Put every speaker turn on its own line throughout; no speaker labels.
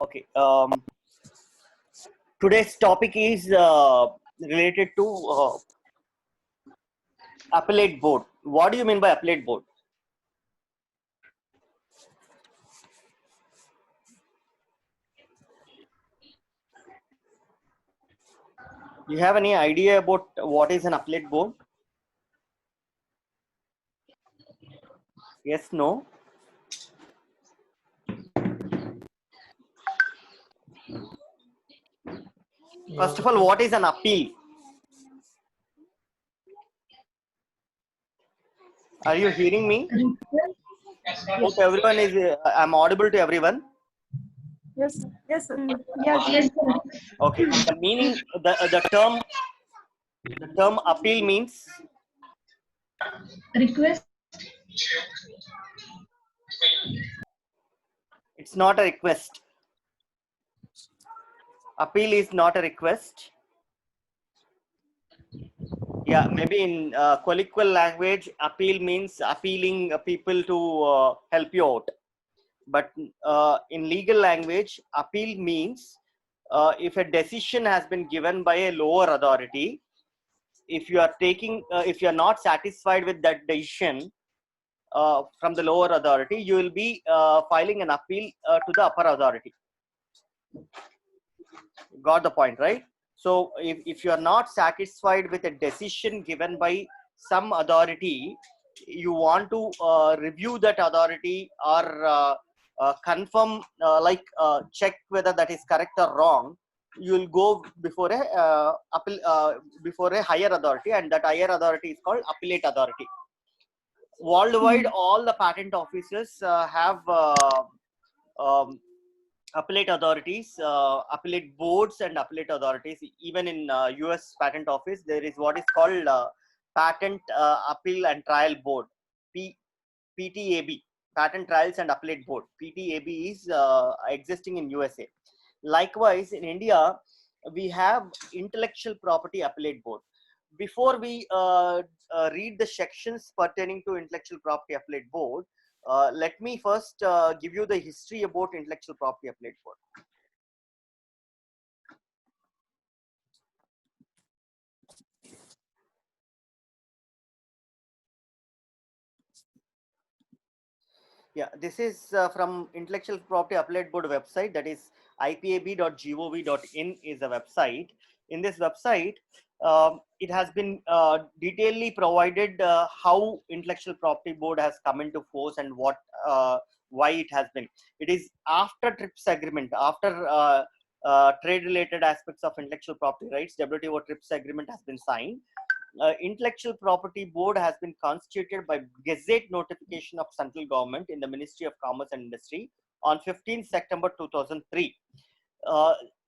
Okay. Today's topic is related to appellate board. What do you mean by appellate board? Do you have any idea about what is an appellate board? Yes, no? First of all, what is an appeal? Are you hearing me? Hope everyone is, I'm audible to everyone.
Yes, yes, sir.
Yes, sir.
Okay. The meaning, the term appeal means
Request.
it's not a request. Appeal is not a request. Yeah, maybe in colloquial language, appeal means appealing people to help you out. But in legal language, appeal means if a decision has been given by a lower authority, if you are taking, if you are not satisfied with that decision from the lower authority, you will be filing an appeal to the upper authority. Got the point, right? So if you are not satisfied with a decision given by some authority, you want to review that authority or confirm, check whether that is correct or wrong, you will go before a appeal, before a higher authority, and that higher authority is called appellate authority. Worldwide, all the patent offices have um, appellate authorities, appellate boards, and appellate authorities. Even in US patent office, there is what is called patent appeal and trial board, PTAB, patent trials and appellate board. PTAB is existing in USA. Likewise, in India, we have intellectual property appellate board. Before we read the sections pertaining to intellectual property appellate board, let me first give you the history about intellectual property appellate board. Yeah, this is from intellectual property appellate board website, that is ipab.gov.in is a website. In this website, it has been detailedly provided how intellectual property board has come into force and what why it has been. It is after TRIPS agreement, after trade related aspects of intellectual property rights, WTO TRIPS agreement has been signed. Intellectual property board has been constituted by gazette notification of central government in the Ministry of Commerce and Industry on 15 September 2003.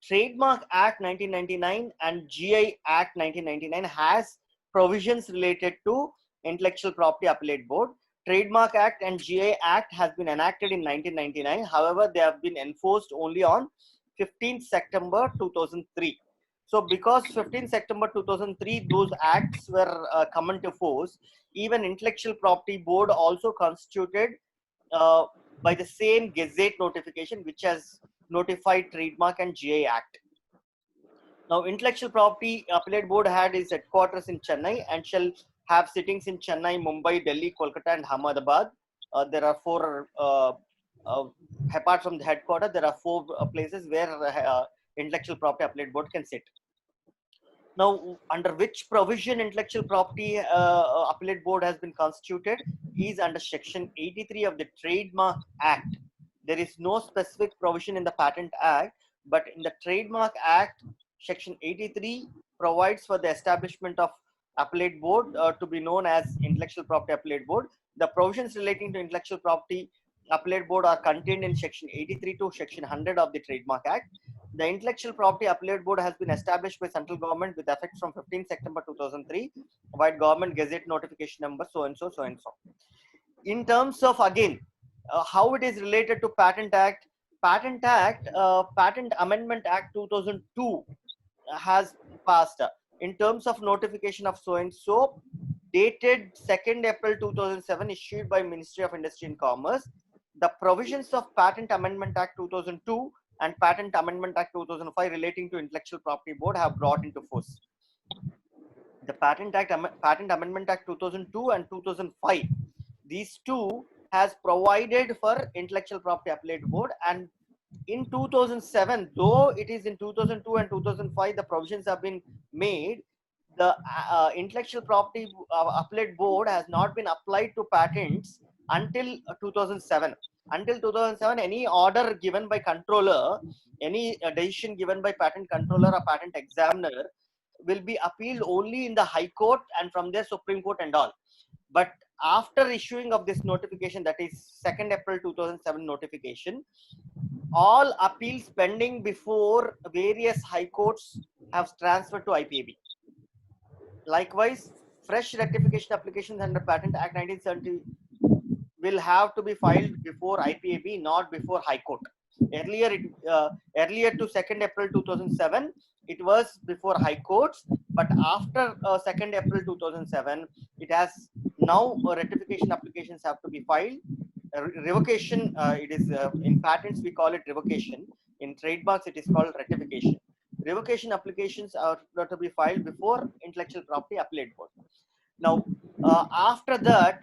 Trademark Act 1999 and GI Act 1999 has provisions related to intellectual property appellate board. Trademark Act and GI Act has been enacted in 1999. However, they have been enforced only on 15 September 2003. So because 15 September 2003, those acts were come into force, even intellectual property board also constituted by the same gazette notification which has notified trademark and GI Act. Now, intellectual property appellate board had its headquarters in Chennai and shall have sittings in Chennai, Mumbai, Delhi, Kolkata, and Ahmedabad. There are four, apart from the headquarters, there are four places where intellectual property appellate board can sit. Now, under which provision intellectual property appellate board has been constituted is under section 83 of the Trademark Act. There is no specific provision in the Patent Act, but in the Trademark Act, section 83 provides for the establishment of appellate board to be known as intellectual property appellate board. The provisions relating to intellectual property appellate board are contained in section 83 to section 100 of the Trademark Act. The Intellectual Property Appellate Board has been established by central government with effect from 15 September 2003 by government gazette notification number so and so, so and so. In terms of, again, how it is related to Patent Act, Patent Amendment Act 2002 has passed. In terms of notification of so and so, dated 2nd April 2007, issued by Ministry of Industry and Commerce, the provisions of Patent Amendment Act 2002 and Patent Amendment Act 2005 relating to Intellectual Property Board have brought into force. The Patent Amendment Act 2002 and 2005, these two has provided for Intellectual Property Appellate Board, and in 2007, though it is in 2002 and 2005 the provisions have been made, the Intellectual Property Appellate Board has not been applied to patents until 2007. Until 2007, any order given by controller, any decision given by patent controller or patent examiner will be appealed only in the High Court and from there Supreme Court and all. But after issuing of this notification, that is 2nd April 2007 notification, all appeals pending before various high courts have transferred to IPAB. Likewise, fresh rectification applications under Patent Act 1970 will have to be filed before IPAB, not before High Court. Earlier to 2nd April 2007, it was before High Courts, but after 2nd April 2007, it has now rectification applications have to be filed. Revocation, it is in patents we call it revocation. In trademarks, it is called rectification. Revocation applications are to be filed before Intellectual Property Appellate Board. Now, after that,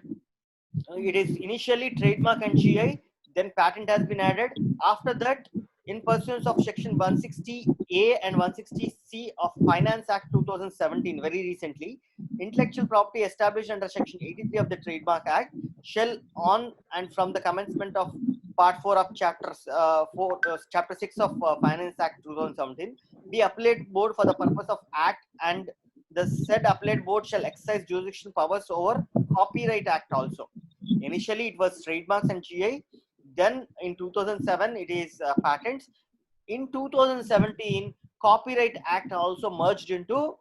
it is initially trademark and GI, then patent has been added. After that, in pursuance of section 160A and 160C of Finance Act 2017, very recently, intellectual property established under section 83 of the Trademark Act shall, on and from the commencement of part 4 of chapter 6 of Finance Act 2017, be appellate board for the purpose of act, and the said appellate board shall exercise jurisdiction powers over Copyright Act also. Initially it was trademarks and GI, then in 2007 it is patents. In 2017, Copyright Act also merged into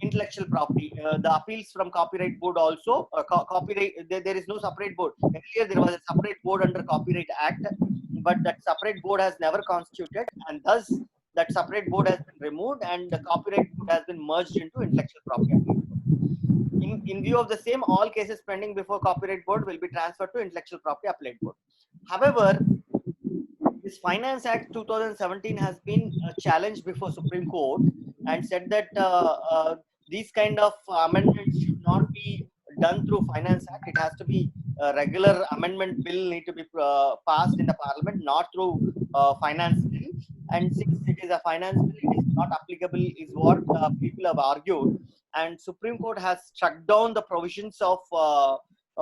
intellectual property. The appeals from Copyright Board also, copyright, there is no separate board. Earlier there was a separate board under Copyright Act, but that separate board has never constituted, and thus that separate board has been removed and the Copyright Board has been merged into Intellectual Property Board. In view of the same, all cases pending before Copyright Board will be transferred to Intellectual Property Appellate Board. However, this Finance Act 2017 has been challenged before Supreme Court and said that these kind of amendments should not be done through Finance Act. It has to be a regular amendment bill need to be passed in the Parliament, not through finance bill. And since it is a finance bill, it is not applicable, is what people have argued. And Supreme Court has struck down the provisions of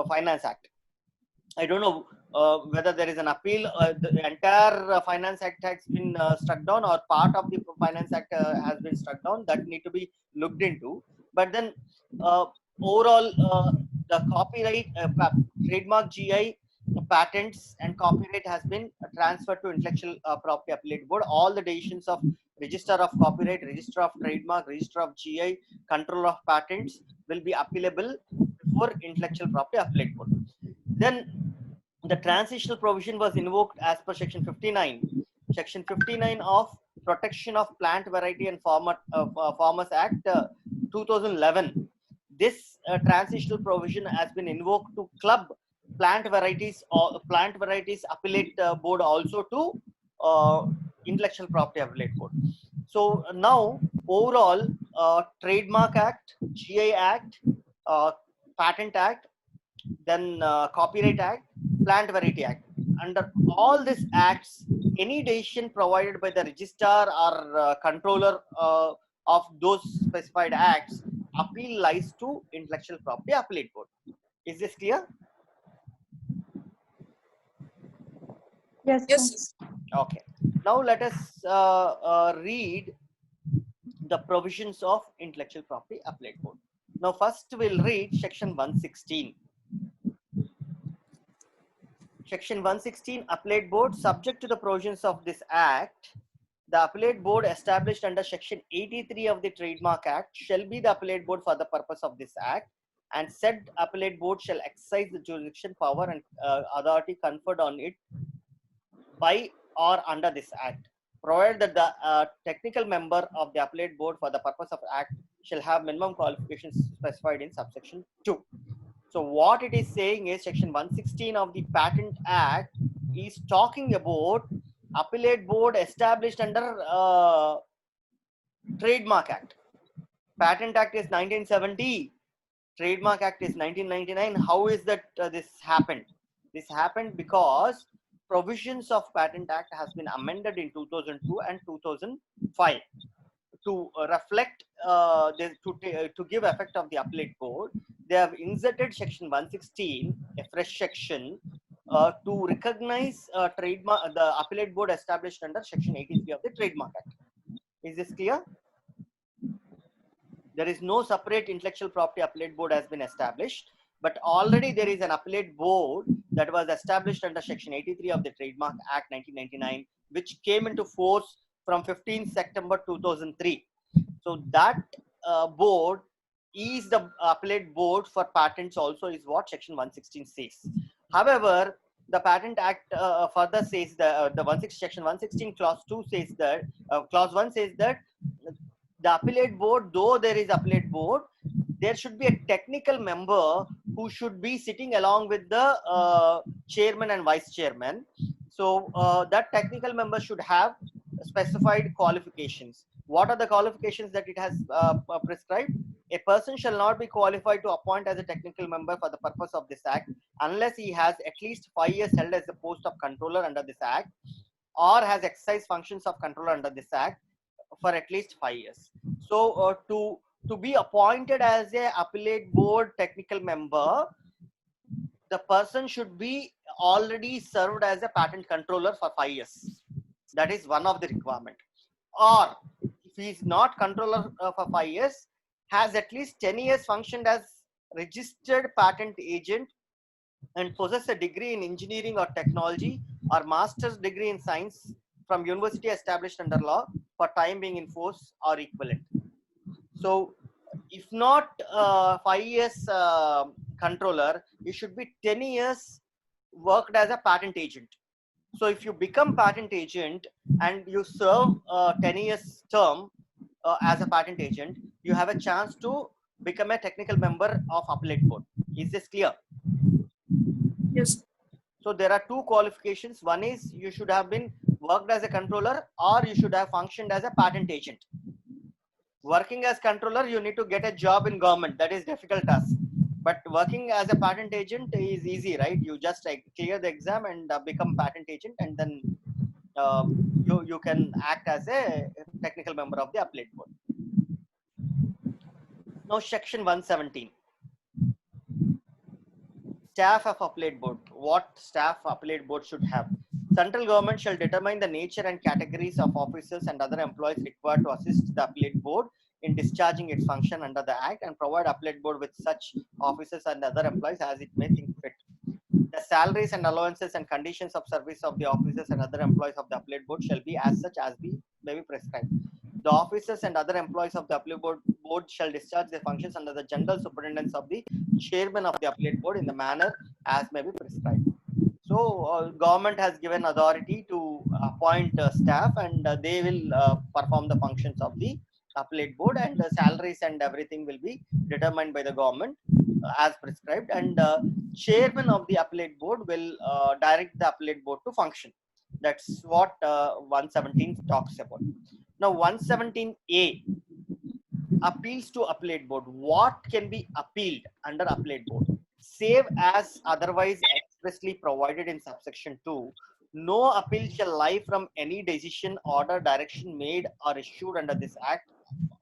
Finance Act. I don't know whether there is an appeal. The entire Finance Act has been struck down, or part of the Finance Act has been struck down. That need to be looked into. But then overall, the copyright, trademark, GI, patents and copyright has been transferred to Intellectual Property Appellate Board. All the decisions of Register of Copyright, Register of Trademark, Register of GI, Control of Patents will be appealable before Intellectual Property Appellate Board. Then the transitional provision was invoked as per section 59. Section 59 of Protection of Plant Variety and Farmers Act 2011. This transitional provision has been invoked to club plant varieties or plant varieties appellate board also to Intellectual Property Appellate Board. So now overall, Trademark Act, GI Act, Patent Act, then Copyright Act, Plant Variety Act. Under all these acts, any decision provided by the registrar or controller of those specified acts, appeal lies to Intellectual Property Appellate Board. Is this clear?
Yes.
Yes.
Okay. Now let us read the provisions of Intellectual Property Appellate Board. Now first we'll read section 116. Section 116, Appellate Board. Subject to the provisions of this Act, the Appellate Board established under section 83 of the Trademark Act shall be the Appellate Board for the purpose of this Act, and said Appellate Board shall exercise the jurisdiction, power and authority conferred on it by or under this Act, provided that the technical member of the Appellate Board for the purpose of Act shall have minimum qualifications specified in subsection 2. So what it is saying is section 116 of the Patent Act is talking about appellate board established under Trademark Act. Patent Act is 1970. Trademark Act is 1999. How is that this happened? This happened because provisions of Patent Act has been amended in 2002 and 2005 to reflect to give effect of the appellate board. They have inserted section 116, a fresh section, to recognize trademark the appellate board established under section 83 of the Trademark Act. Is this clear? There is no separate intellectual property appellate board has been established, but already there is an appellate board that was established under section 83 of the Trademark Act 1999, which came into force from 15 September 2003. So that board is the appellate board for patents also, is what section 116 says. However, the Patent Act further says that section 116 clause 2 says that clause 1 says that the appellate board, though there is appellate board, there should be a technical member who should be sitting along with the chairman and vice chairman. So that technical member should have specified qualifications. What are the qualifications that it has prescribed? A person shall not be qualified to appoint as a technical member for the purpose of this act unless he has at least 5 years held as the post of controller under this act, or has exercised functions of controller under this act for at least 5 years. So to be appointed as a appellate board technical member, the person should be already served as a patent controller for 5 years. That is one of the requirement. Or if he is not controller for 5 years, has at least 10 years functioned as registered patent agent and possess a degree in engineering or technology or master's degree in science from university established under law for time being in force or equivalent. So if not 5 years controller, you should be 10 years worked as a patent agent. So if you become patent agent and you serve 10 years term as a patent agent, you have a chance to become a technical member of appellate board. Is this clear?
Yes.
So there are two qualifications. One is you should have been worked as a controller, or you should have functioned as a patent agent. Working as controller, you need to get a job in government. That is difficult task. But working as a patent agent is easy, right? You just clear the exam and become patent agent, and then you can act as a technical member of the appellate board. Now section 117. Staff of appellate board. What staff appellate board should have? Central government shall determine the nature and categories of officers and other employees required to assist the appellate board in discharging its function under the Act, and provide appellate board with such officers and other employees as it may think fit. The salaries and allowances and conditions of service of the officers and other employees of the appellate board shall be as such as may be prescribed. The officers and other employees of the appellate board shall discharge their functions under the general superintendence of the chairman of the appellate board in the manner as may be prescribed. So government has given authority to appoint staff, and they will perform the functions of the appellate board, and the salaries and everything will be determined by the government as prescribed, and chairman of the appellate board will direct the appellate board to function. That's what 117 talks about. Now 117A, appeals to appellate board. What can be appealed under appellate board? Save as otherwise expressly provided in subsection 2, no appeal shall lie from any decision, order, direction made or issued under this act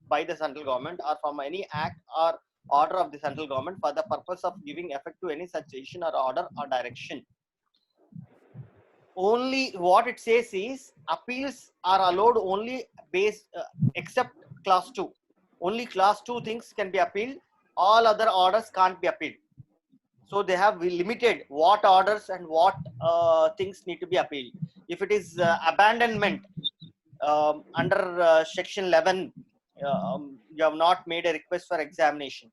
by the central government, or from any act or order of the central government for the purpose of giving effect to any such decision or order or direction. Only what it says is appeals are allowed only based except clause 2. Only clause 2 things can be appealed. All other orders can't be appealed. So they have limited what orders and what things need to be appealed. If it is abandonment under section 11, you have not made a request for examination,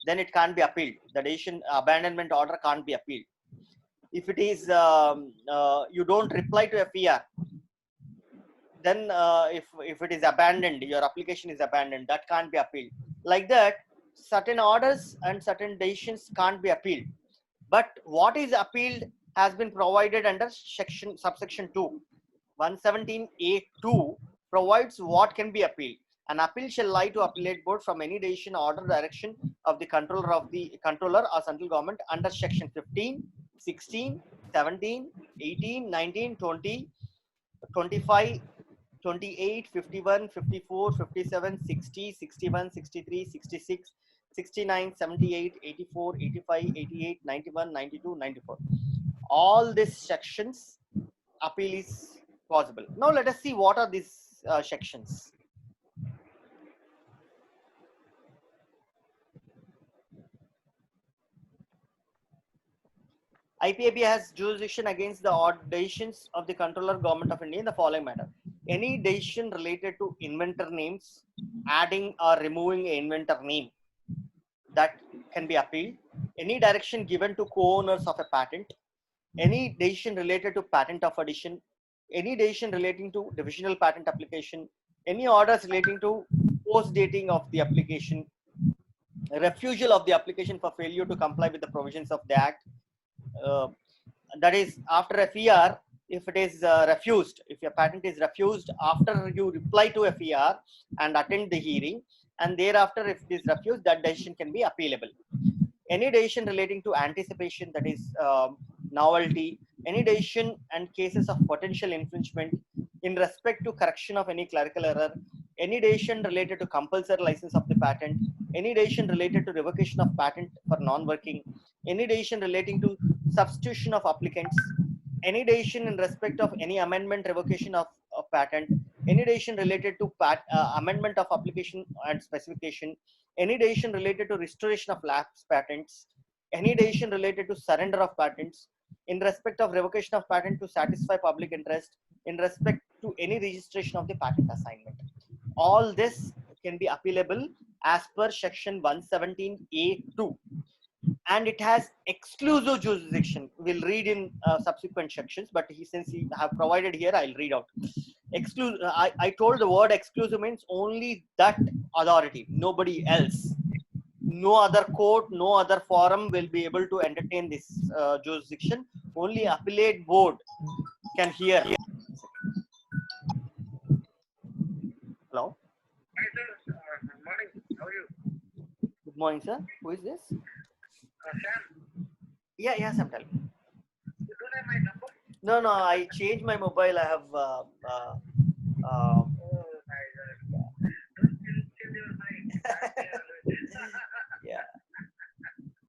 then it can't be appealed. The decision abandonment order can't be appealed. If it is you don't reply to a FER, then if it is abandoned, your application is abandoned, that can't be appealed. Like that, certain orders and certain decisions can't be appealed. But what is appealed has been provided under subsection 2. 117A2 provides what can be appealed. An appeal shall lie to appellate board from any decision, order, direction of the controller or central government under section 15, 16, 17, 18, 19, 20, 25, 28, 51, 54, 57, 60, 61, 63, 66, 69, 78, 84, 85, 88, 91, 92, 94. All these sections appeal is possible. Now let us see what are these sections. IPAB has jurisdiction against the decisions of the controller government of India in the following manner. Any decision related to inventor names, adding or removing an inventor name, that can be appealed. Any direction given to co-owners of a patent, any decision related to patent of addition, any decision relating to divisional patent application, any orders relating to post-dating of the application, refusal of the application for failure to comply with the provisions of the act, that is after FER, if it is refused, if your patent is refused after you reply to FER and attend the hearing, and thereafter if it is refused, that decision can be appealable. Any decision relating to anticipation, that is novelty, any decision and cases of potential infringement in respect to correction of any clerical error, any decision related to compulsory license of the patent, any decision related to revocation of patent for non-working, any decision relating to substitution of applicants, any decision in respect of any amendment, revocation of patent, any decision related to amendment of application and specification, any decision related to restoration of lapsed patents, any decision related to surrender of patents, in respect of revocation of patent to satisfy public interest, in respect to any registration of the patent assignment. All this can be appealable as per section 117A2, and it has exclusive jurisdiction. We'll read in subsequent sections, but since he have provided here, I'll read out. Exclusive. I told the word exclusive means only that authority, nobody else. No other court, no other forum will be able to entertain this jurisdiction. Only appellate board can hear. Hello.
Hi, sir. Good morning. How are you?
Good morning, sir. Who is this?
Sam,
Yeah, Sam. Tell me.
you don't have my number?
No, I changed my mobile. I have.
Oh, my God. Don't change your mind.